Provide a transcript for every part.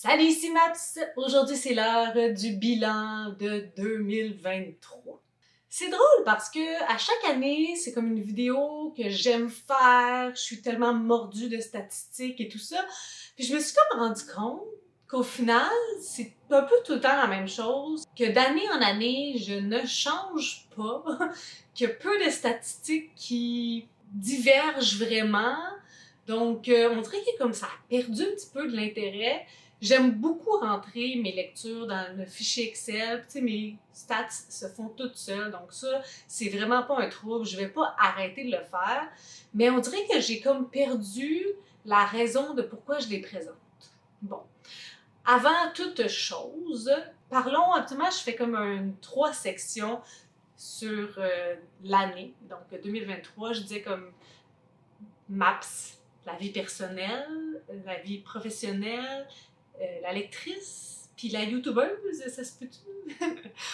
Salut, ici Maps! Aujourd'hui, c'est l'heure du bilan de 2023. C'est drôle parce que à chaque année, c'est comme une vidéo que j'aime faire. Je suis tellement mordue de statistiques et tout ça. Puis je me suis comme rendu compte qu'au final, c'est un peu tout le temps la même chose. Que d'année en année, je ne change pas. Qu'il y a peu de statistiques qui divergent vraiment. Donc, on dirait que comme ça a perdu un petit peu de l'intérêt. J'aime beaucoup rentrer mes lectures dans le fichier Excel. Tu sais, mes stats se font toutes seules. Donc ça, c'est vraiment pas un trouble. Je vais pas arrêter de le faire. Mais on dirait que j'ai comme perdu la raison de pourquoi je les présente. Bon. Avant toute chose, parlons, actuellement, je fais comme trois sections sur l'année. Donc 2023, je disais comme MAPS, la vie personnelle, la vie professionnelle, la lectrice, puis la youtubeuse, ça se peut-tu?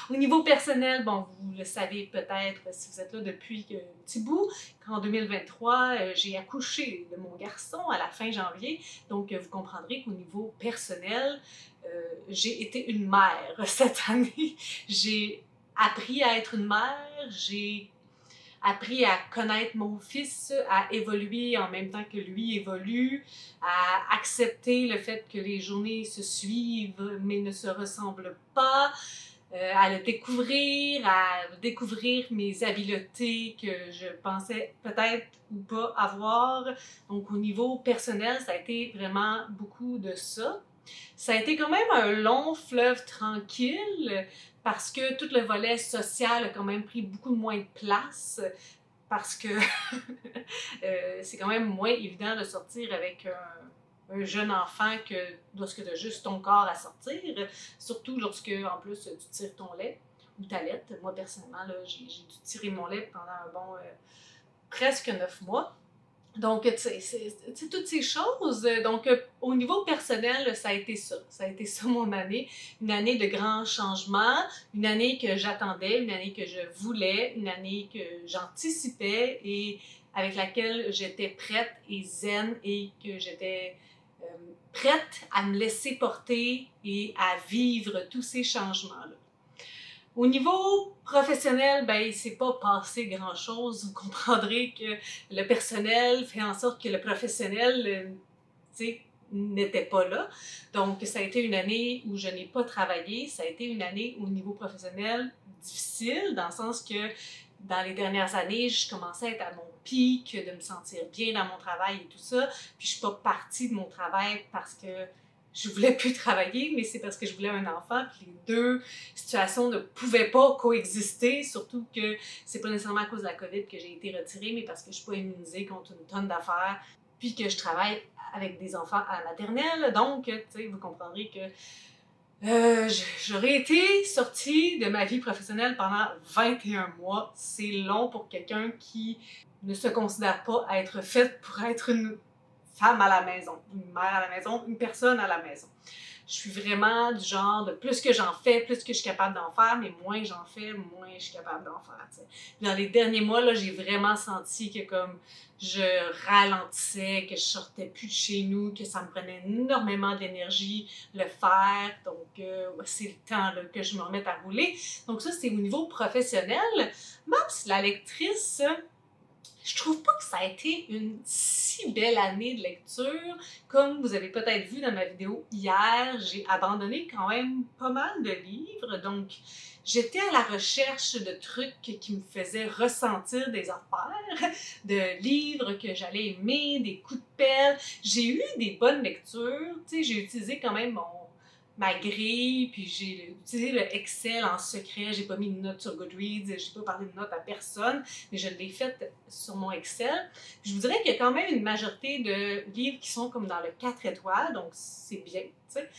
Au niveau personnel, bon, vous le savez peut-être si vous êtes là depuis un petit bout, qu'en 2023, j'ai accouché de mon garçon à la fin janvier, donc vous comprendrez qu'au niveau personnel, j'ai été une mère cette année. J'ai appris à être une mère, j'ai appris à connaître mon fils, à évoluer en même temps que lui évolue, à accepter le fait que les journées se suivent mais ne se ressemblent pas, à le découvrir, à découvrir mes habiletés que je pensais peut-être ou pas avoir. Donc au niveau personnel, ça a été vraiment beaucoup de ça. Ça a été quand même un long fleuve tranquille parce que tout le volet social a quand même pris beaucoup moins de place parce que c'est quand même moins évident de sortir avec un jeune enfant que lorsque tu as juste ton corps à sortir, surtout lorsque en plus tu tires ton lait ou ta laite. Moi personnellement, j'ai dû tirer mon lait pendant un bon presque 9 mois. Donc, tu sais, toutes ces choses. Donc, au niveau personnel, ça a été ça. Ça a été ça mon année. Une année de grands changements, une année que j'attendais, une année que je voulais, une année que j'anticipais et avec laquelle j'étais prête et zen et que j'étais prête à me laisser porter et à vivre tous ces changements-là. Au niveau professionnel, ben, il s'est pas passé grand-chose. Vous comprendrez que le personnel fait en sorte que le professionnel, tu sais, n'était pas là. Donc, ça a été une année où je n'ai pas travaillé. Ça a été une année au niveau professionnel difficile, dans le sens que dans les dernières années, je commençais à être à mon pic, de me sentir bien dans mon travail et tout ça. Puis je suis pas partie de mon travail parce que je voulais plus travailler, mais c'est parce que je voulais un enfant, puis les deux situations ne pouvaient pas coexister, surtout que c'est pas nécessairement à cause de la COVID que j'ai été retirée, mais parce que je suis pas immunisée contre une tonne d'affaires, puis que je travaille avec des enfants à la maternelle, donc, tu sais, vous comprendrez que j'aurais été sortie de ma vie professionnelle pendant 21 mois. C'est long pour quelqu'un qui ne se considère pas être faite pour être une femme à la maison, une mère à la maison, une personne à la maison. Je suis vraiment du genre de plus que j'en fais, plus que je suis capable d'en faire, mais moins j'en fais, moins je suis capable d'en faire. T'sais. Dans les derniers mois, là, j'ai vraiment senti que comme je ralentissais, que je sortais plus de chez nous, que ça me prenait énormément d'énergie le faire. Donc, c'est le temps là, que je me remette à rouler. Donc ça, c'est au niveau professionnel. Maps, la lectrice, je trouve pas que ça a été une si belle année de lecture. Comme vous avez peut-être vu dans ma vidéo hier, j'ai abandonné quand même pas mal de livres. Donc, j'étais à la recherche de trucs qui me faisaient ressentir des affaires, de livres que j'allais aimer, des coups de pelle. J'ai eu des bonnes lectures. Tu sais, j'ai utilisé quand même ma grille, puis j'ai utilisé le Excel en secret, j'ai pas mis de notes sur Goodreads, j'ai pas parlé de notes à personne, mais je l'ai fait sur mon Excel. Puis je vous dirais qu'il y a quand même une majorité de livres qui sont comme dans le 4 étoiles, donc c'est bien, tu sais.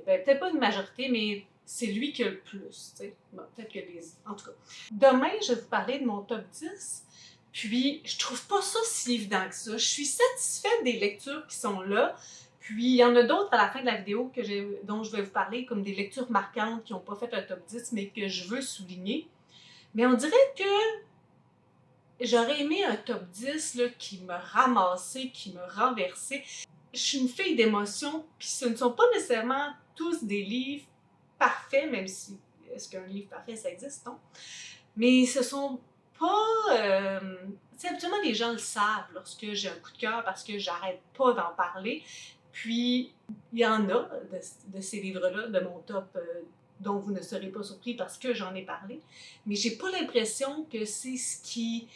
Ben, peut-être pas une majorité, mais c'est lui qui a le plus, tu sais. Bon, peut-être que les... En tout cas. Demain, je vais vous parler de mon top 10. Puis, je trouve pas ça si évident que ça. Je suis satisfaite des lectures qui sont là. Puis, il y en a d'autres à la fin de la vidéo dont je vais vous parler, comme des lectures marquantes qui n'ont pas fait le top 10, mais que je veux souligner. Mais on dirait que j'aurais aimé un top 10 là, qui me ramassait, qui me renversait. je suis une fille d'émotions, puis ce ne sont pas nécessairement tous des livres parfaits, même si, est-ce qu'un livre parfait, ça existe, non? Mais ce sont pas... habituellement, les gens le savent lorsque j'ai un coup de cœur parce que j'arrête pas d'en parler. Puis, il y en a de ces livres-là, de mon top, dont vous ne serez pas surpris parce que j'en ai parlé. Mais j'ai pas l'impression que c'est ce qui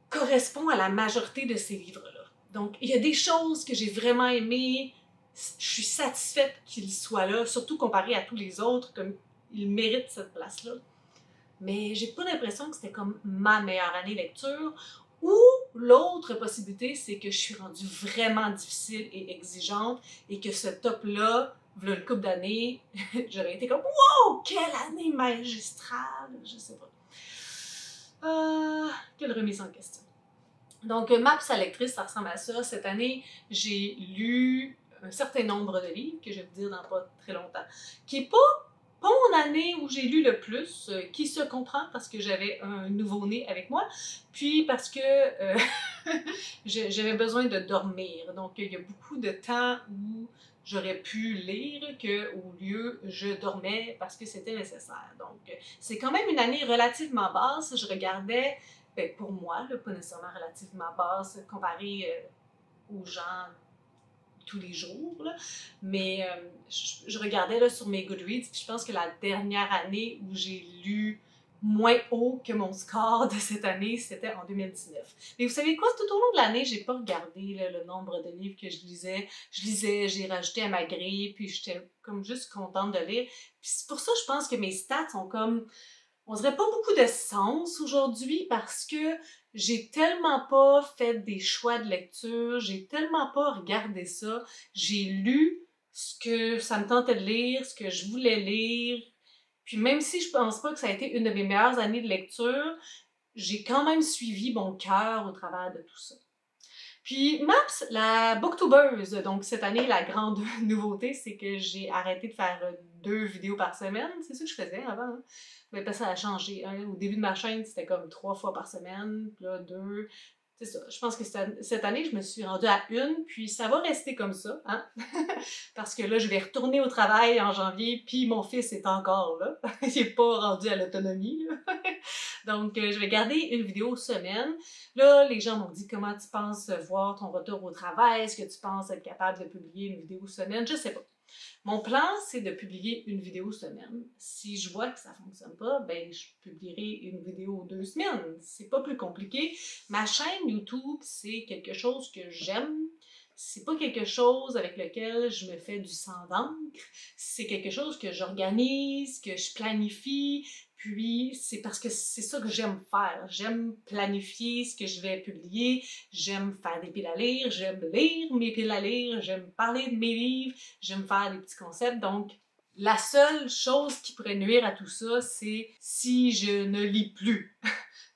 correspond à la majorité de ces livres-là. Donc, il y a des choses que j'ai vraiment aimées. Je suis satisfaite qu'ils soient là, surtout comparé à tous les autres, comme ils méritent cette place-là. Mais j'ai pas l'impression que c'était comme ma meilleure année lecture. Ou l'autre possibilité, c'est que je suis rendue vraiment difficile et exigeante et que ce top-là, voilà une couple d'années, j'aurais été comme « Wow! Quelle année magistrale! » Je sais pas. Quelle remise en question. Donc, ma sa lectrice, ça ressemble à ça. Cette année, j'ai lu un certain nombre de livres, que je vais vous dire dans pas très longtemps, qui est pas mon année où j'ai lu le plus, qui se comprend parce que j'avais un nouveau-né avec moi, puis parce que j'avais besoin de dormir. Donc, il y a beaucoup de temps où j'aurais pu lire qu'au lieu, je dormais parce que c'était nécessaire. Donc, c'est quand même une année relativement basse. Je regardais, ben, pour moi, là, pas nécessairement relativement basse comparé aux gens tous les jours, là. Mais je regardais là, sur mes Goodreads, puis je pense que la dernière année où j'ai lu moins haut que mon score de cette année, c'était en 2019. Mais vous savez quoi? Tout au long de l'année, j'ai pas regardé là, le nombre de livres que je lisais. Je lisais, j'ai rajouté à ma grille, puis j'étais comme juste contente de lire. Puis c'est pour ça, je pense que mes stats sont comme... On dirait pas beaucoup de sens aujourd'hui parce que j'ai tellement pas fait des choix de lecture, j'ai tellement pas regardé ça. J'ai lu ce que ça me tentait de lire, ce que je voulais lire. Puis même si je pense pas que ça a été une de mes meilleures années de lecture, j'ai quand même suivi mon cœur au travers de tout ça. Puis Maps, la booktubeuse, donc cette année, la grande nouveauté, c'est que j'ai arrêté de faire 2 vidéos par semaine. C'est ça que je faisais avant, hein? Mais ça a changé. Hein? Au début de ma chaîne, c'était comme 3 fois par semaine, puis là 2. C'est ça. Je pense que cette année, je me suis rendue à 1, puis ça va rester comme ça, hein? Parce que là, je vais retourner au travail en janvier, puis mon fils est encore là. Il n'est pas rendu à l'autonomie. Donc, je vais garder une vidéo semaine. Là, les gens m'ont dit comment tu penses voir ton retour au travail, est-ce que tu penses être capable de publier une vidéo semaine, je sais pas. Mon plan, c'est de publier une vidéo semaine. Si je vois que ça fonctionne pas, ben je publierai une vidéo 2 semaines. C'est pas plus compliqué. Ma chaîne YouTube, c'est quelque chose que j'aime. C'est pas quelque chose avec lequel je me fais du sang d'encre. C'est quelque chose que j'organise, que je planifie. Puis, c'est parce que c'est ça que j'aime faire. J'aime planifier ce que je vais publier. J'aime faire des piles à lire. J'aime lire mes piles à lire. J'aime parler de mes livres. J'aime faire des petits concepts. Donc, la seule chose qui pourrait nuire à tout ça, c'est si je ne lis plus.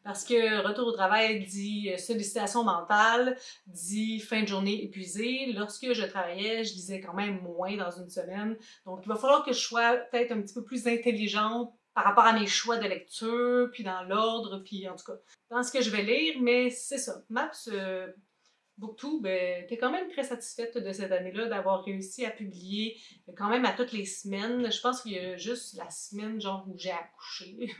Parce que retour au travail dit sollicitation mentale, dit fin de journée épuisée. Lorsque je travaillais, je lisais quand même moins dans une semaine. Donc, il va falloir que je sois peut-être un petit peu plus intelligente par rapport à mes choix de lecture, puis dans l'ordre, puis en tout cas, dans ce que je vais lire. Mais c'est ça. Maps, BookTube, t'es quand même très satisfaite de cette année-là, d'avoir réussi à publier quand même à toutes les semaines. Je pense qu'il y a juste la semaine genre où j'ai accouché.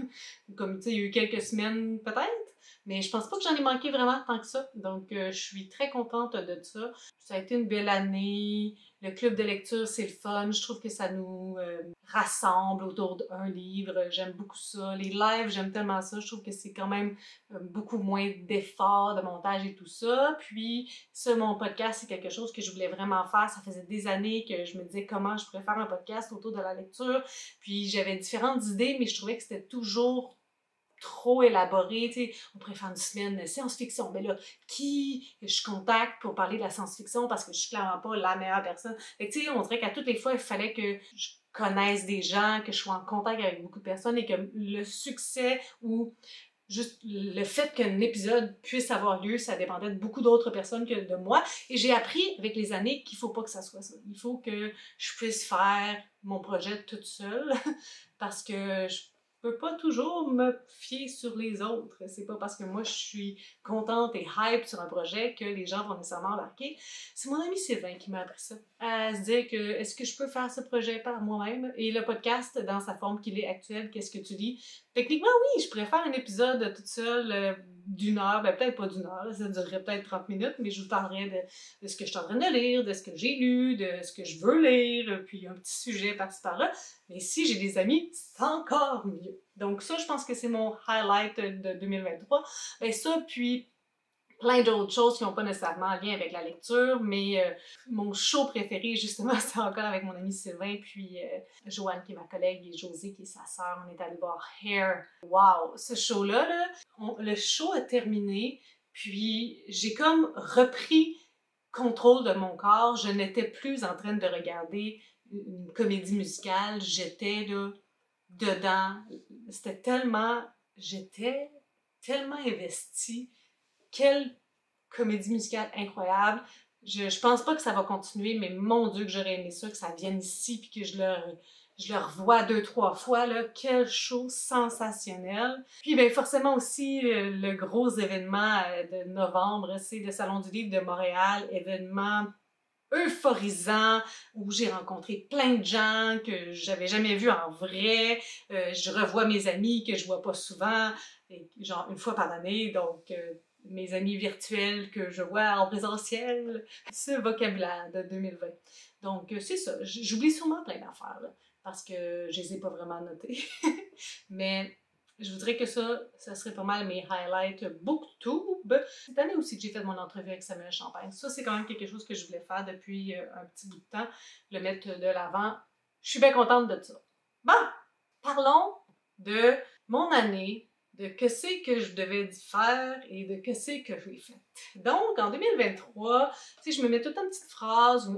Comme tu sais, il y a eu quelques semaines peut-être, mais je pense pas que j'en ai manqué vraiment tant que ça. Donc je suis très contente de ça. Ça a été une belle année. Le club de lecture, c'est le fun. Je trouve que ça nous rassemble autour d'un livre. J'aime beaucoup ça. Les lives, j'aime tellement ça. Je trouve que c'est quand même beaucoup moins d'efforts, de montage et tout ça. Puis, ça, mon podcast, c'est quelque chose que je voulais vraiment faire. Ça faisait des années que je me disais comment je pourrais faire un podcast autour de la lecture. Puis, j'avais différentes idées, mais je trouvais que c'était toujours trop élaboré, tu sais, on pourrait faire une semaine science-fiction, mais là, qui je contacte pour parler de la science-fiction parce que je suis clairement pas la meilleure personne. Fait que, tu sais, on dirait qu'à toutes les fois, il fallait que je connaisse des gens, que je sois en contact avec beaucoup de personnes et que le succès ou juste le fait qu'un épisode puisse avoir lieu, ça dépendait de beaucoup d'autres personnes que de moi. Et j'ai appris avec les années qu'il faut pas que ça soit ça. Il faut que je puisse faire mon projet toute seule parce que peux pas toujours me fier sur les autres. C'est pas parce que moi je suis contente et hype sur un projet que les gens vont nécessairement embarquer. C'est mon ami Sylvain qui m'a appris ça. À se dire que est-ce que je peux faire ce projet par moi-même? Et le podcast, dans sa forme qu'il est actuelle, qu'est-ce que tu lis? Techniquement, oui, je pourrais faire un épisode toute seule d'une heure, ben peut-être pas d'une heure, ça durerait peut-être 30 minutes, mais je vous parlerai de ce que je suis en train de lire, de ce que j'ai lu, de ce que je veux lire, puis un petit sujet par-ci par-là. Mais si j'ai des amis, c'est encore mieux. Donc ça, je pense que c'est mon highlight de 2023. Ben ça, puis plein d'autres choses qui n'ont pas nécessairement un lien avec la lecture, mais mon show préféré, justement, c'est encore avec mon ami Sylvain, puis Joanne, qui est ma collègue, et Josée, qui est sa sœur. On est allé voir Hair. Wow! Ce show-là, le show a terminé, puis j'ai comme repris contrôle de mon corps. Je n'étais plus en train de regarder une comédie musicale. J'étais là, dedans. C'était tellement... J'étais tellement investie. Quelle comédie musicale incroyable. Je pense pas que ça va continuer, mais mon Dieu que j'aurais aimé ça, que ça vienne ici, puis que je le revois 2-3 fois, là. Quel show sensationnel. Puis ben forcément aussi, le gros événement de novembre, c'est le Salon du Livre de Montréal, événement euphorisant, où j'ai rencontré plein de gens que j'avais jamais vus en vrai. Je revois mes amis que je vois pas souvent, genre une fois par année, donc mes amis virtuels que je vois en présentiel, ce vocabulaire de 2020. Donc c'est ça, j'oublie sûrement plein d'affaires, là, parce que je les ai pas vraiment notées. Mais je voudrais que ça serait pas mal mes highlights BookTube. Cette année aussi, j'ai fait mon entrevue avec Samuel Champagne. Ça, c'est quand même quelque chose que je voulais faire depuis un petit bout de temps, le mettre de l'avant. Je suis bien contente de ça. Bon, parlons de mon année, de que c'est que je devais faire et de que c'est que j'ai fait. Donc, en 2023, tu sais, je me mets toute une petite phrase,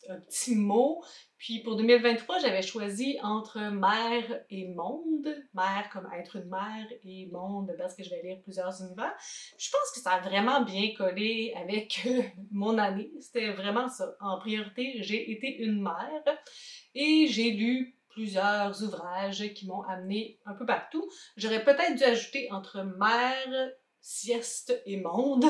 un petit mot. Puis pour 2023, j'avais choisi entre mère et monde. Mère comme être une mère et monde parce que je vais lire plusieurs univers. Je pense que ça a vraiment bien collé avec mon année. C'était vraiment ça. En priorité, j'ai été une mère et j'ai lu plusieurs ouvrages qui m'ont amené un peu partout. J'aurais peut-être dû ajouter entre mère, sieste et monde,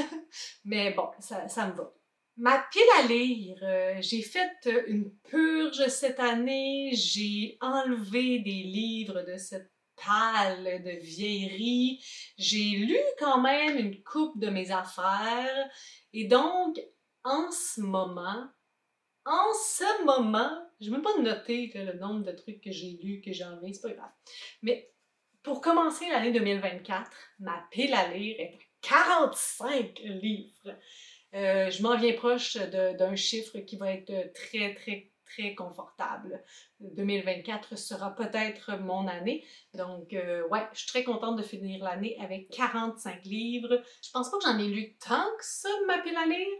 mais bon, ça me va. Ma pile à lire, j'ai fait une purge cette année, j'ai enlevé des livres de cette pile de vieillerie, j'ai lu quand même une coupe de mes affaires, et donc, en ce moment, je ne vais même pas noter le nombre de trucs que j'ai lus, que j'ai enlevés, c'est pas grave. Mais pour commencer l'année 2024, ma pile à lire est à 45 livres. Je m'en viens proche d'un chiffre qui va être très, très, très confortable. 2024 sera peut-être mon année. Donc, ouais, je suis très contente de finir l'année avec 45 livres. Je pense pas que j'en ai lu tant que ça de ma pile à lire,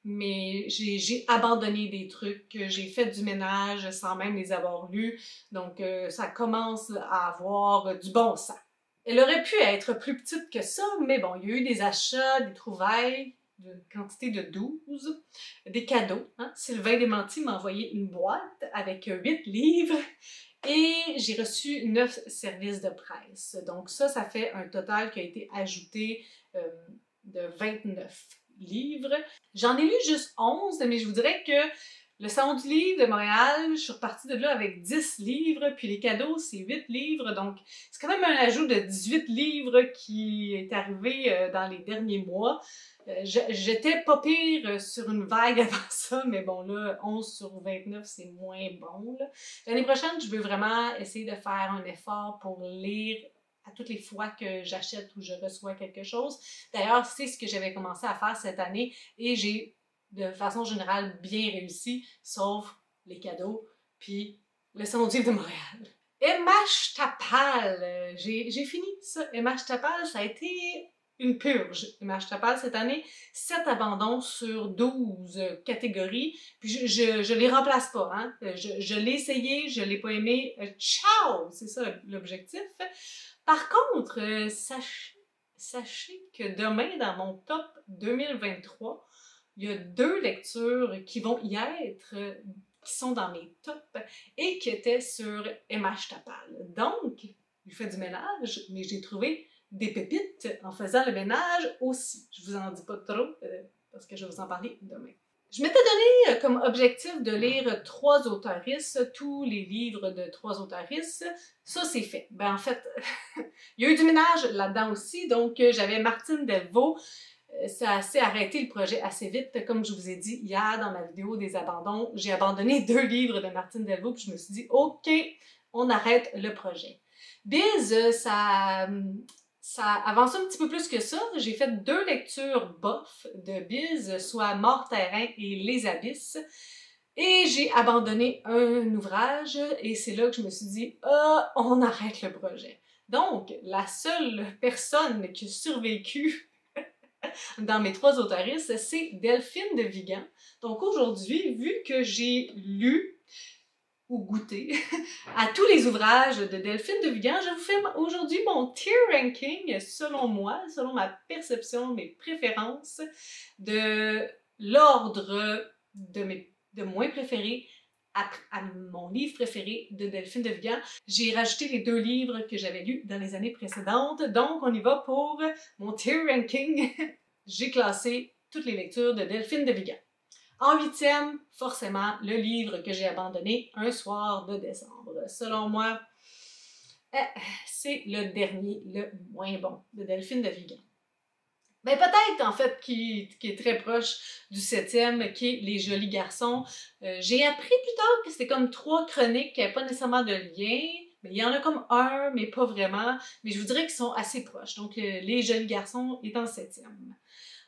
mais j'ai abandonné des trucs, j'ai fait du ménage sans même les avoir lus. Donc, ça commence à avoir du bon sens. Elle aurait pu être plus petite que ça, mais bon, il y a eu des achats, des trouvailles, d'une quantité de 12, des cadeaux. Hein? Sylvain Desmentis m'a envoyé une boîte avec 8 livres et j'ai reçu 9 services de presse. Donc ça fait un total qui a été ajouté de 29 livres. J'en ai lu juste 11, mais je vous dirais que le Salon du Livre de Montréal, je suis repartie de là avec 10 livres, puis les cadeaux, c'est 8 livres, donc c'est quand même un ajout de 18 livres qui est arrivé dans les derniers mois. J'étais pas pire sur une vague avant ça, mais bon là, 11 sur 29, c'est moins bon. L'année prochaine, je veux vraiment essayer de faire un effort pour lire à toutes les fois que j'achète ou je reçois quelque chose. D'ailleurs, c'est ce que j'avais commencé à faire cette année et j'ai de façon générale bien réussi, sauf les cadeaux, puis le Salon du Livre de Montréal. Emma Tapal, j'ai fini ça. Emma Tapal, ça a été une purge. Emma Tapal cette année, 7 abandons sur 12 catégories, puis je les remplace pas. Hein? Je l'ai essayé, je l'ai pas aimé. Ciao! C'est ça l'objectif. Par contre, sachez que demain, dans mon top 2023, il y a 2 lectures qui vont y être, qui sont dans mes tops et qui étaient sur Emma Tapal. Donc, lui fait du ménage, mais j'ai trouvé des pépites en faisant le ménage aussi. Je vous en dis pas trop, parce que je vais vous en parler demain. Je m'étais donné comme objectif de lire 3 auteurisses, tous les livres de 3 auteurisses. Ça, c'est fait. Ben, en fait, il y a eu du ménage là-dedans aussi, donc j'avais Martine Delvaux. Ça s'est arrêté le projet assez vite. Comme je vous ai dit hier dans ma vidéo des abandons, j'ai abandonné 2 livres de Martine Delvaux, puis je me suis dit, OK, on arrête le projet. Biz, ça avance un petit peu plus que ça. J'ai fait 2 lectures bof de Biz, soit Mort Terrain et Les Abysses. Et j'ai abandonné un ouvrage et c'est là que je me suis dit, ah, on arrête le projet. Donc, la seule personne qui a survécu dans mes 3 auteurisses, c'est Delphine de Vigan. Donc aujourd'hui, vu que j'ai lu ou goûté à tous les ouvrages de Delphine de Vigan, je vous fais aujourd'hui mon tier ranking selon moi, selon ma perception, mes préférences, de l'ordre de moins préférés à mon livre préféré de Delphine de Vigan. J'ai rajouté les 2 livres que j'avais lus dans les années précédentes, donc on y va pour mon tier ranking. J'ai classé toutes les lectures de Delphine de Vigan. En 8e, forcément, le livre que j'ai abandonné un soir de décembre. Selon moi, c'est le dernier, le moins bon de Delphine de Vigan. Ben peut-être, en fait, qui est très proche du 7e, qui est Les Jolis Garçons. J'ai appris plus tard que c'était comme 3 chroniques qui n'avaient pas nécessairement de lien. Mais il y en a comme un, mais pas vraiment. Mais je vous dirais qu'ils sont assez proches. Donc, Les Jolis Garçons est en 7e.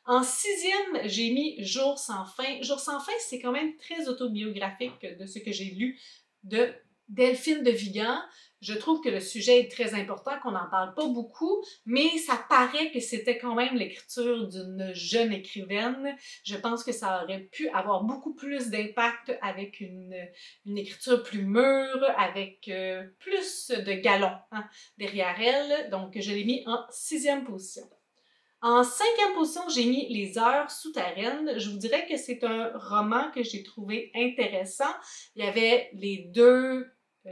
En 6e, j'ai mis Jour sans fin. Jour sans fin, c'est quand même très autobiographique de ce que j'ai lu de Delphine de Vigan. Je trouve que le sujet est très important, qu'on n'en parle pas beaucoup, mais ça paraît que c'était quand même l'écriture d'une jeune écrivaine. Je pense que ça aurait pu avoir beaucoup plus d'impact avec une écriture plus mûre, avec plus de galon derrière elle. Donc, je l'ai mis en 6e position. En 5e position, j'ai mis Les Heures souterraines. Je vous dirais que c'est un roman que j'ai trouvé intéressant. Il y avait les 2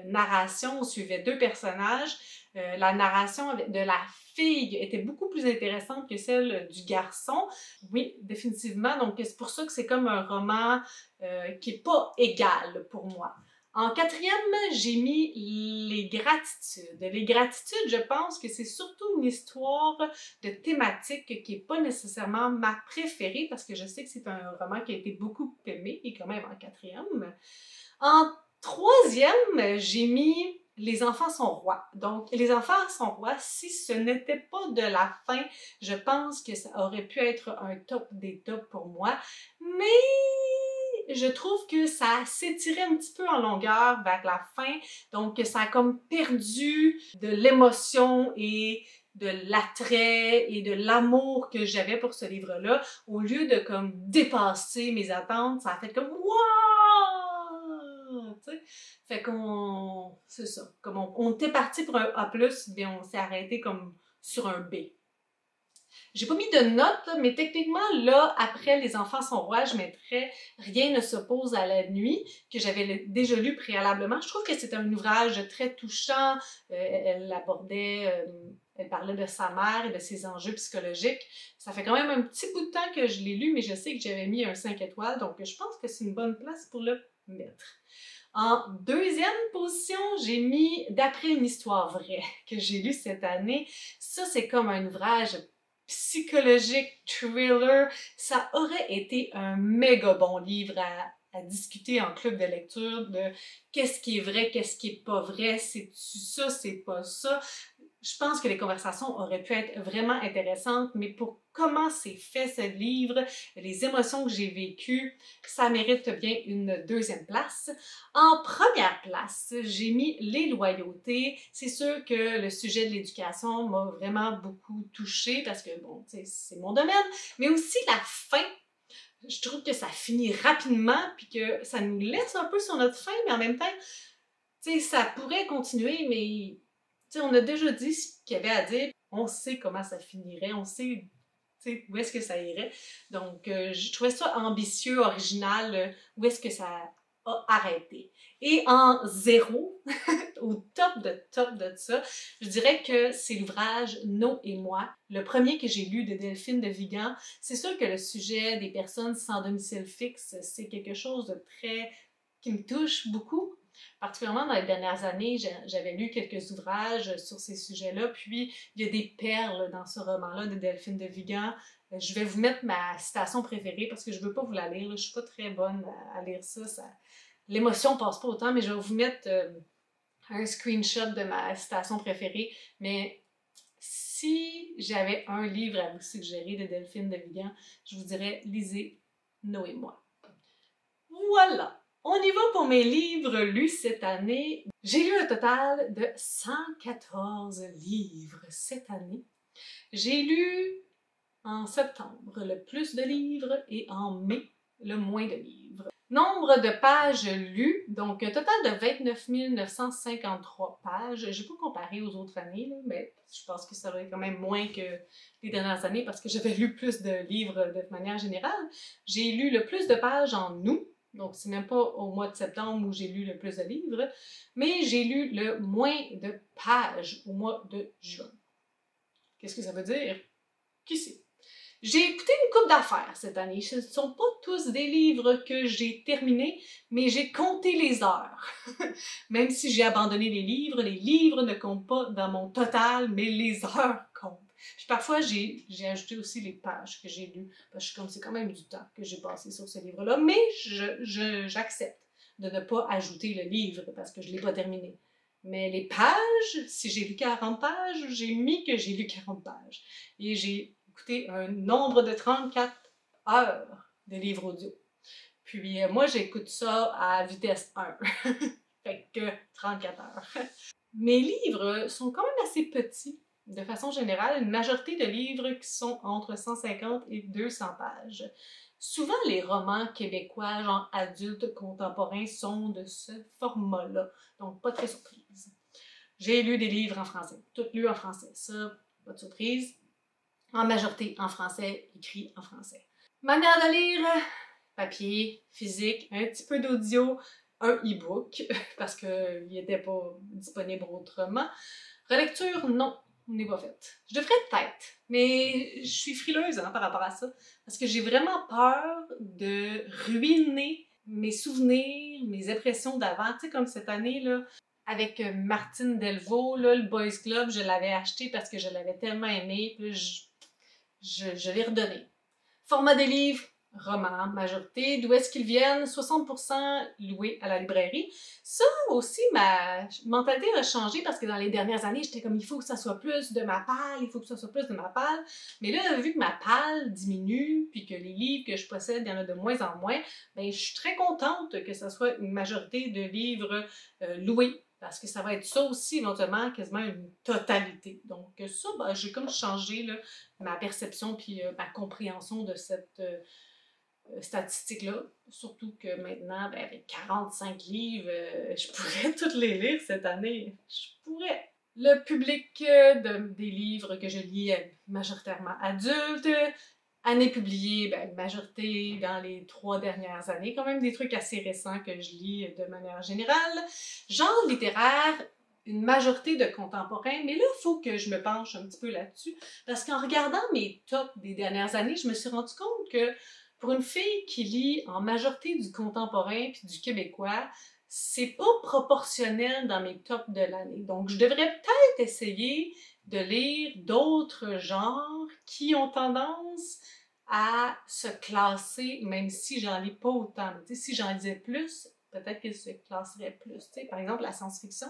narrations, on suivait 2 personnages. La narration de la fille était beaucoup plus intéressante que celle du garçon. Oui, définitivement. Donc, c'est pour ça que c'est comme un roman qui n'est pas égal pour moi. En 4e, j'ai mis Les Gratitudes. Les Gratitudes, je pense que c'est surtout une histoire de thématique qui n'est pas nécessairement ma préférée parce que je sais que c'est un roman qui a été beaucoup aimé et quand même en 4e. En 3e, j'ai mis Les Enfants sont rois. Donc, Les Enfants sont rois, si ce n'était pas de la fin, je pense que ça aurait pu être un top des tops pour moi. Mais je trouve que ça s'étirait un petit peu en longueur vers la fin, donc ça a comme perdu de l'émotion et de l'attrait et de l'amour que j'avais pour ce livre-là. Au lieu de comme dépasser mes attentes, ça a fait comme wouah! Fait qu'on... c'est ça. Comme on était parti pour un A+, mais on s'est arrêté comme sur un B. J'ai pas mis de notes, là, mais techniquement, là, après Les Enfants sont rois, je mettrais Rien ne s'oppose à la nuit, que j'avais déjà lu préalablement. Je trouve que c'est un ouvrage très touchant. Elle abordait, elle parlait de sa mère et de ses enjeux psychologiques. Ça fait quand même un petit bout de temps que je l'ai lu, mais je sais que j'avais mis un 5 étoiles, donc je pense que c'est une bonne place pour le mettre. En 2e position, j'ai mis D'après une histoire vraie, que j'ai lu cette année. Ça, c'est comme un ouvrage psychologique, thriller. Ça aurait été un méga bon livre à discuter en club de lecture de qu'est-ce qui est vrai, qu'est-ce qui est pas vrai, c'est-tu ça, c'est pas ça. Je pense que les conversations auraient pu être vraiment intéressantes, mais pour comment c'est fait ce livre, les émotions que j'ai vécues, ça mérite bien une 2e place. En première place, j'ai mis Les Loyautés. C'est sûr que le sujet de l'éducation m'a vraiment beaucoup touchée parce que, bon, tu sais, c'est mon domaine, mais aussi la fin. Je trouve que ça finit rapidement puis que ça nous laisse un peu sur notre fin, mais en même temps, tu sais, ça pourrait continuer, mais tu sais, on a déjà dit ce qu'il y avait à dire. On sait comment ça finirait, on sait où est-ce que ça irait. Donc, je trouvais ça ambitieux, original, où est-ce que ça a arrêté. Et en 0, au top de ça, je dirais que c'est l'ouvrage No et moi, le premier que j'ai lu de Delphine de Vigan. C'est sûr que le sujet des personnes sans domicile fixe, c'est quelque chose de très qui me touche beaucoup. Particulièrement dans les dernières années, j'avais lu quelques ouvrages sur ces sujets-là, puis il y a des perles dans ce roman-là de Delphine de Vigan. Je vais vous mettre ma citation préférée parce que je veux pas vous la lire, là. Je suis pas très bonne à lire ça, l'émotion passe pas autant, mais je vais vous mettre un screenshot de ma citation préférée. Mais si j'avais un livre à vous suggérer de Delphine de Vigan, je vous dirais lisez No et moi. Voilà! On y va pour mes livres lus cette année. J'ai lu un total de 114 livres cette année. J'ai lu en septembre le plus de livres et en mai le moins de livres. Nombre de pages lues, donc un total de 29 953 pages. Je n'ai pas comparé aux autres années, là, mais je pense que ça va être quand même moins que les dernières années parce que j'avais lu plus de livres de manière générale. J'ai lu le plus de pages en août, donc c'est même pas au mois de septembre où j'ai lu le plus de livres, mais j'ai lu le moins de pages au mois de juin. Qu'est-ce que ça veut dire? Qui sait? J'ai écouté une couple d'affaires cette année. Ce ne sont pas tous des livres que j'ai terminés, mais j'ai compté les heures. Même si j'ai abandonné les livres ne comptent pas dans mon total, mais les heures comptent. Puis parfois, j'ai ajouté aussi les pages que j'ai lues, parce que je suis comme c'est quand même du temps que j'ai passé sur ce livre-là, mais j'accepte de ne pas ajouter le livre parce que je ne l'ai pas terminé. Mais les pages, si j'ai lu 40 pages, j'ai mis que j'ai lu 40 pages. Et j'ai écouté un nombre de 34 heures de livres audio. Puis moi, j'écoute ça à vitesse 1. Fait que 34 heures. Mes livres sont quand même assez petits. De façon générale, une majorité de livres qui sont entre 150 et 200 pages. Souvent, les romans québécois, genre adultes contemporains, sont de ce format-là. Donc, pas très surprise. J'ai lu des livres en français. Tout lu en français. Ça, pas de surprise. En majorité en français, écrit en français. Manière de lire, papier, physique, un petit peu d'audio, un e-book, parce qu'il n'était pas disponible autrement. Relecture, non, on n'est pas faite. Je devrais peut-être, mais je suis frileuse par rapport à ça, parce que j'ai vraiment peur de ruiner mes souvenirs, mes impressions d'avant. Tu sais, comme cette année, là, avec Martine Delvaux, là, le Boys Club, je l'avais acheté parce que je l'avais tellement aimé, puis je l'ai redonné. Format des livres, roman, majorité. D'où est-ce qu'ils viennent? 60% loués à la librairie. Ça aussi, ma mentalité a changé parce que dans les dernières années, j'étais comme, il faut que ça soit plus de ma palle, il faut que ça soit plus de ma palle. Mais là, vu que ma palle diminue, puis que les livres que je possède, il y en a de moins en moins, ben, je suis très contente que ça soit une majorité de livres loués. Parce que ça va être ça aussi, éventuellement, quasiment une totalité. Donc ça, ben, j'ai comme changé là, ma perception puis ma compréhension de cette statistique-là. Surtout que maintenant, ben, avec 45 livres, je pourrais toutes les lire cette année. Je pourrais. Le public des livres que je lis est majoritairement adulte. Année publiée, ben, majorité dans les 3 dernières années. Quand même des trucs assez récents que je lis de manière générale. Genre littéraire, une majorité de contemporains, mais là, il faut que je me penche un petit peu là-dessus, parce qu'en regardant mes tops des dernières années, je me suis rendu compte que pour une fille qui lit en majorité du contemporain puis du québécois, c'est pas proportionnel dans mes tops de l'année. Donc, je devrais peut-être essayer de lire d'autres genres qui ont tendance à se classer, même si j'en lis pas autant. Mais, si j'en lisais plus, peut-être qu'ils se classeraient plus. T'sais, par exemple, la science-fiction,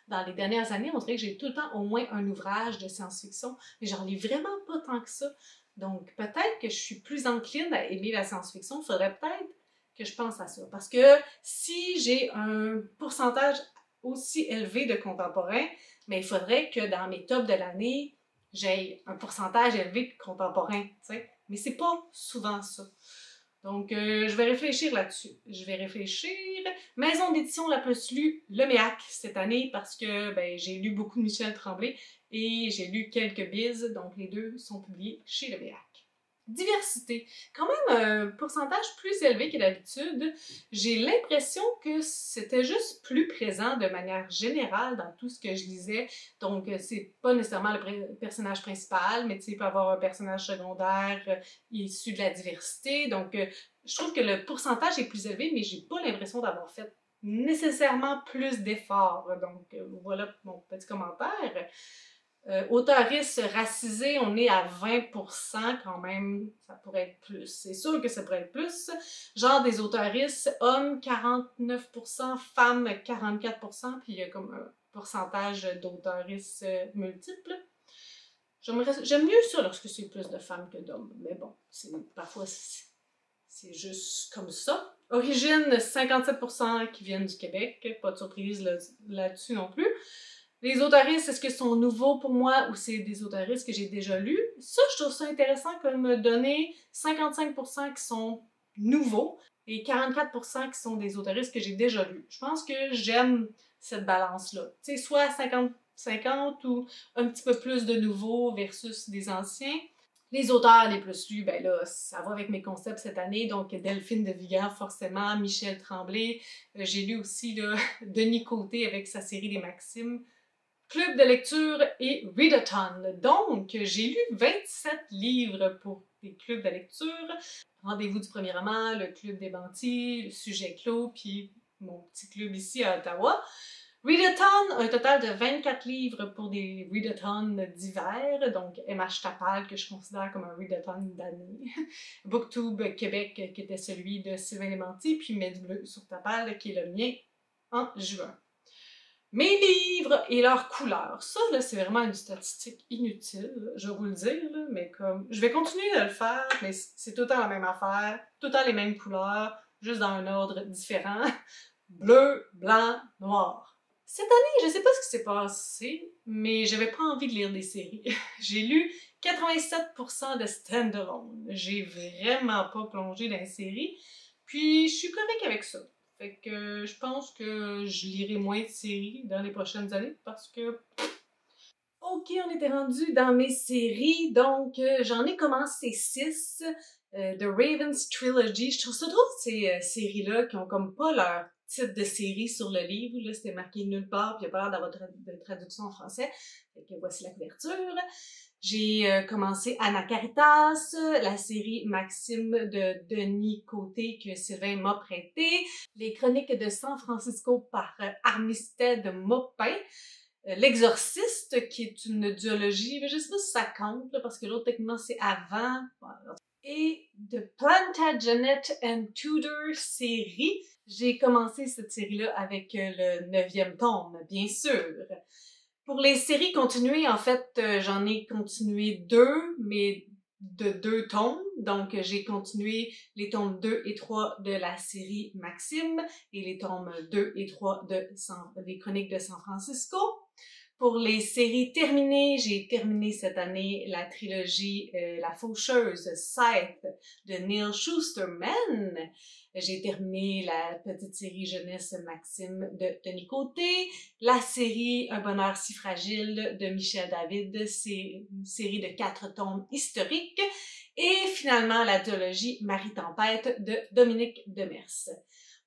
dans les dernières années, on dirait que j'ai tout le temps au moins un ouvrage de science-fiction, mais j'en lis vraiment pas tant que ça. Donc, peut-être que je suis plus encline à aimer la science-fiction. Il faudrait peut-être que je pense à ça. Parce que si j'ai un pourcentage aussi élevé de contemporains, mais il faudrait que dans mes tops de l'année, j'ai un pourcentage élevé de contemporains. T'sais. Mais c'est pas souvent ça. Donc, je vais réfléchir là-dessus. Je vais réfléchir. Maison d'édition la plus lue, Le Méac, cette année, parce que ben, j'ai lu beaucoup de Michel Tremblay et j'ai lu quelques bises, donc les deux sont publiés chez Le Méac. Diversité. Quand même un pourcentage plus élevé que d'habitude. J'ai l'impression que c'était juste plus présent de manière générale dans tout ce que je lisais. Donc, c'est pas nécessairement le personnage principal, mais tu sais, il peut y avoir un personnage secondaire issu de la diversité. Donc, je trouve que le pourcentage est plus élevé, mais j'ai pas l'impression d'avoir fait nécessairement plus d'efforts. Donc, voilà mon petit commentaire. Auteuriste racisée, on est à 20% quand même, ça pourrait être plus. C'est sûr que ça pourrait être plus. Genre des auteuristes, hommes 49%, femmes 44%, puis il y a comme un pourcentage d'auteuristes multiples. J'aime mieux ça lorsque c'est plus de femmes que d'hommes, mais bon, parfois c'est juste comme ça. Origine, 57% qui viennent du Québec, pas de surprise là-dessus non plus. Les auteuristes, est-ce que sont nouveaux pour moi ou c'est des auteuristes que j'ai déjà lus? Ça, je trouve ça intéressant comme donner 55% qui sont nouveaux et 44% qui sont des auteuristes que j'ai déjà lus. Je pense que j'aime cette balance-là. Tu sais, soit 50-50 ou un petit peu plus de nouveaux versus des anciens. Les auteurs les plus lus, ben là, ça va avec mes concepts cette année, donc Delphine de Vigan, forcément, Michel Tremblay. J'ai lu aussi là, Denis Côté avec sa série des Maximes. Club de lecture et Readathon. Donc, j'ai lu 27 livres pour des clubs de lecture. Rendez-vous du premier roman, le club des bantis, le sujet clos, puis mon petit club ici à Ottawa. Readathon, un total de 24 livres pour des Readathons d'hiver, donc MH Tapal, que je considère comme un Readathon d'année. Booktube Québec, qui était celui de Sylvain Lémanty, puis Med Bleu sur Tapal, qui est le mien en juin. Mes livres et leurs couleurs. Ça, là, c'est vraiment une statistique inutile, je vais vous le dire, là, mais comme... Je vais continuer de le faire, mais c'est tout le temps la même affaire, tout le temps les mêmes couleurs, juste dans un ordre différent. Bleu, blanc, noir. Cette année, je sais pas ce qui s'est passé, mais j'avais pas envie de lire des séries. J'ai lu 87% de stand-alone. J'ai vraiment pas plongé dans les séries, puis je suis correcte avec ça. Fait que je pense que je lirai moins de séries dans les prochaines années parce que... Ok, on était rendu dans mes séries, donc j'en ai commencé 6. The Ravens Trilogy. Je trouve ça drôle, ces séries-là, qui ont comme pas leur titre de série sur le livre. Là, c'était marqué nulle part, puis il n'y a pas l'air d'avoir de traduction en français. Fait que voici la couverture. J'ai commencé Anna Caritas, la série Maxime de Denis Côté que Sylvain m'a prêté, les Chroniques de San Francisco par Armistead Maupin, L'Exorciste, qui est une duologie, mais je sais pas si ça compte, là, parce que l'autre, techniquement, c'est avant. Et The Plantagenet and Tudor série. J'ai commencé cette série-là avec le 9e tome, bien sûr. Pour les séries continuées, en fait, j'en ai continué 2, mais de 2 tomes. Donc, j'ai continué les tomes 2 et 3 de la série Maxime et les tomes 2 et 3 des Chroniques de San Francisco. Pour les séries terminées, j'ai terminé cette année la trilogie La Faucheuse, Scythe de Neil Shusterman. J'ai terminé la petite série jeunesse Maxime de Denis Côté, la série Un bonheur si fragile de Michel David, c'est une série de 4 tomes historiques, et finalement la duologie Marie Tempête de Dominique Demers.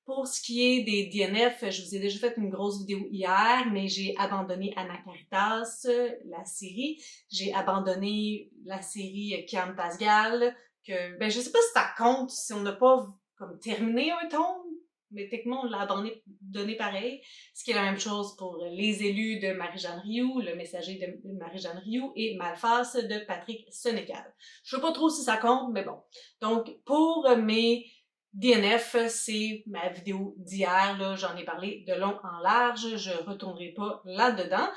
Pour ce qui est des DNF, je vous ai déjà fait une grosse vidéo hier, mais j'ai abandonné Anna Caritas, la série. J'ai abandonné la série Kian Pascal, que, ben, je sais pas si ça compte, si on n'a pas, comme, terminé un tome, mais techniquement, on l'a abandonné pareil. Ce qui est la même chose pour Les élus de Marie-Jeanne Rioux, Le messager de Marie-Jeanne Rioux et Malface de Patrick Sénécal. Je sais pas trop si ça compte, mais bon. Donc, pour mes DNF, c'est ma vidéo d'hier, là, j'en ai parlé de long en large, je retournerai pas là-dedans.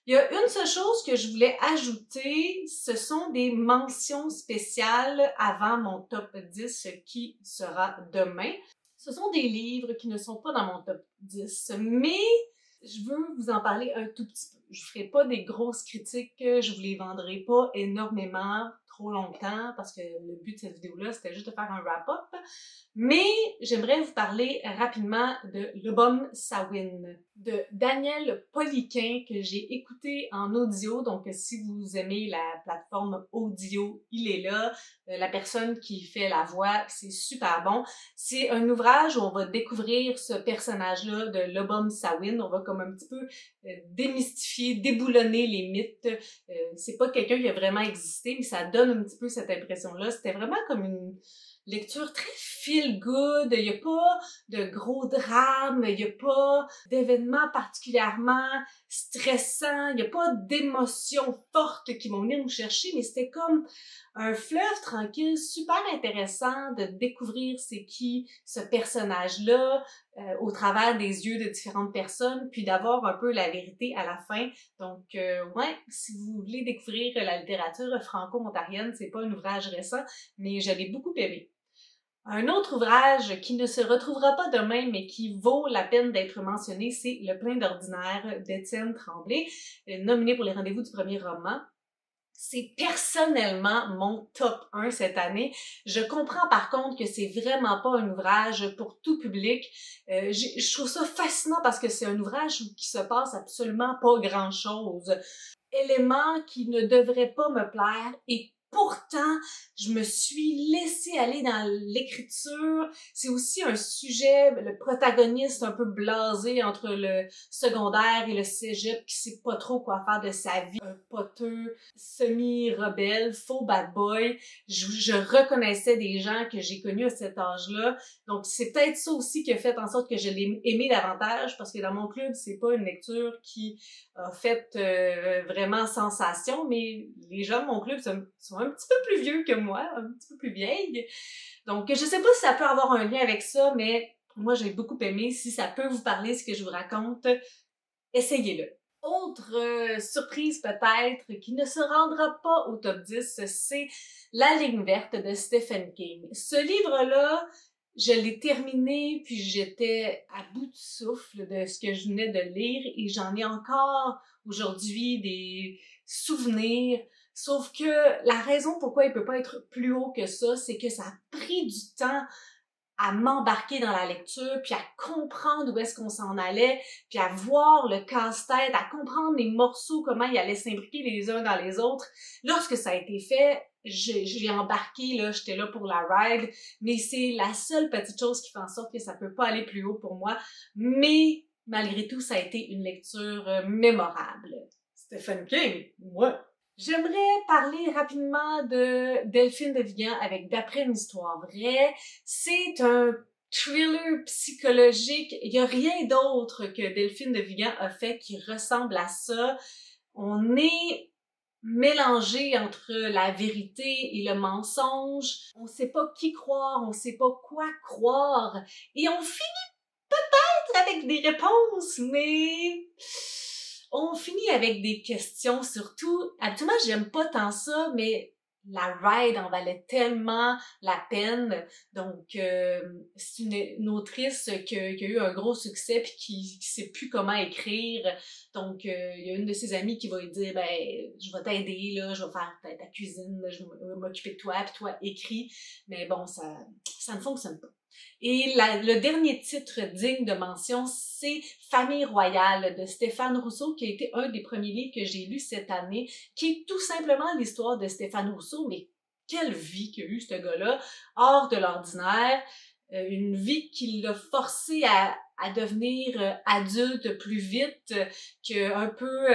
Il y a une seule chose que je voulais ajouter, ce sont des mentions spéciales avant mon top 10 qui sera demain. Ce sont des livres qui ne sont pas dans mon top 10, mais je veux vous en parler un tout petit peu. Je ferai pas des grosses critiques, je vous les vendrai pas énormément, trop longtemps parce que le but de cette vidéo-là, c'était juste de faire un wrap-up. Mais j'aimerais vous parler rapidement de L'Obom Sawin de Daniel Poliquin que j'ai écouté en audio. Donc, si vous aimez la plateforme audio, il est là. La personne qui fait la voix, c'est super bon. C'est un ouvrage où on va découvrir ce personnage-là de L'Obom Sawin. On va comme un petit peu démystifier, déboulonner les mythes. C'est pas quelqu'un qui a vraiment existé, mais ça donne un petit peu cette impression-là. C'était vraiment comme une lecture très feel good, il n'y a pas de gros drames, il n'y a pas d'événements particulièrement stressants, il n'y a pas d'émotions fortes qui vont venir nous chercher, mais c'était comme un fleuve tranquille, super intéressant de découvrir c'est qui ce personnage-là au travers des yeux de différentes personnes, puis d'avoir un peu la vérité à la fin. Donc, ouais, si vous voulez découvrir la littérature franco-ontarienne, c'est pas un ouvrage récent, mais je l'ai beaucoup aimé. Un autre ouvrage qui ne se retrouvera pas demain, mais qui vaut la peine d'être mentionné, c'est Le plein d'ordinaire d'Étienne Tremblay, nominé pour les rendez-vous du premier roman. C'est personnellement mon top 1 cette année. Je comprends par contre que c'est vraiment pas un ouvrage pour tout public. Je trouve ça fascinant parce que c'est un ouvrage qui se passe absolument pas grand-chose. Éléments qui ne devraient pas me plaire et pourtant, je me suis laissée aller dans l'écriture. C'est aussi un sujet, le protagoniste un peu blasé entre le secondaire et le cégep qui sait pas trop quoi faire de sa vie. Un poteux, semi-rebelle, faux bad boy. Je reconnaissais des gens que j'ai connus à cet âge-là. Donc, c'est peut-être ça aussi qui a fait en sorte que je l'ai aimé davantage parce que dans mon club, c'est pas une lecture qui a fait vraiment sensation, mais les gens de mon club sont un petit peu plus vieux que moi, un petit peu plus vieilles. Donc, je sais pas si ça peut avoir un lien avec ça, mais moi, j'ai beaucoup aimé. Si ça peut vous parler, ce que je vous raconte, essayez-le. Autre surprise peut-être qui ne se rendra pas au top 10, c'est La ligne verte de Stephen King. Ce livre-là, je l'ai terminé, puis j'étais à bout de souffle de ce que je venais de lire et j'en ai encore aujourd'hui des souvenirs. Sauf que la raison pourquoi il peut pas être plus haut que ça, c'est que ça a pris du temps à m'embarquer dans la lecture, puis à comprendre où est-ce qu'on s'en allait, puis à voir le casse-tête, à comprendre les morceaux, comment ils allaient s'imbriquer les uns dans les autres. Lorsque ça a été fait, j'ai embarqué, là, j'étais là pour la ride, mais c'est la seule petite chose qui fait en sorte que ça peut pas aller plus haut pour moi. Mais, malgré tout, ça a été une lecture mémorable. Stephen King, moi. J'aimerais parler rapidement de Delphine de Vigan avec D'après une histoire vraie. C'est un thriller psychologique. Il n'y a rien d'autre que Delphine de Vigan a fait qui ressemble à ça. On est mélangé entre la vérité et le mensonge. On sait pas qui croire, on sait pas quoi croire. Et on finit peut-être avec des réponses, mais on finit avec des questions surtout. Habituellement, j'aime pas tant ça, mais la ride en valait tellement la peine. Donc, c'est une autrice qui a eu un gros succès puis qui sait plus comment écrire. Donc, il y a une de ses amies qui va lui dire, ben, je vais t'aider, là, je vais faire ta cuisine, là, je vais m'occuper de toi, puis toi, écris. Mais bon, ça ne fonctionne pas. Et le dernier titre digne de mention, c'est Famille royale de Stéphane Rousseau, qui a été un des premiers livres que j'ai lu cette année, qui est tout simplement l'histoire de Stéphane Rousseau, mais quelle vie qu'a eu ce gars-là, hors de l'ordinaire, une vie qui l'a forcé à devenir adulte plus vite, qui a un peu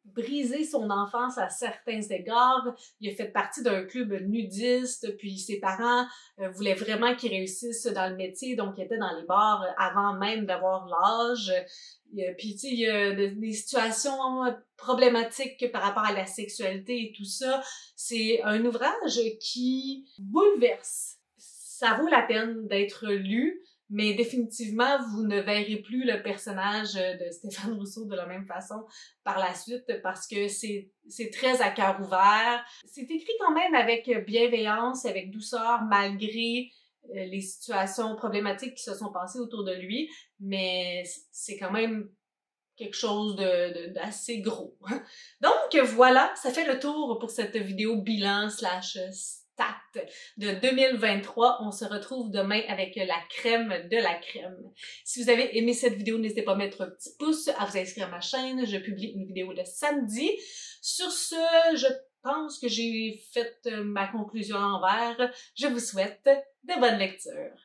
brisé son enfance à certains égards. Il a fait partie d'un club nudiste, puis ses parents voulaient vraiment qu'il réussisse dans le métier, donc il était dans les bars avant même d'avoir l'âge. Puis tu sais, il y a des situations problématiques par rapport à la sexualité et tout ça. C'est un ouvrage qui bouleverse. Ça vaut la peine d'être lu, mais définitivement, vous ne verrez plus le personnage de Stéphane Rousseau de la même façon par la suite parce que c'est très à cœur ouvert. C'est écrit quand même avec bienveillance, avec douceur, malgré les situations problématiques qui se sont passées autour de lui, mais c'est quand même quelque chose d'assez gros. Donc voilà, ça fait le tour pour cette vidéo bilan slash stat de 2023. On se retrouve demain avec la crème de la crème. Si vous avez aimé cette vidéo, n'hésitez pas à mettre un petit pouce, à vous inscrire à ma chaîne. Je publie une vidéo le samedi. Sur ce, je pense que j'ai fait ma conclusion en vert. Je vous souhaite de bonnes lectures.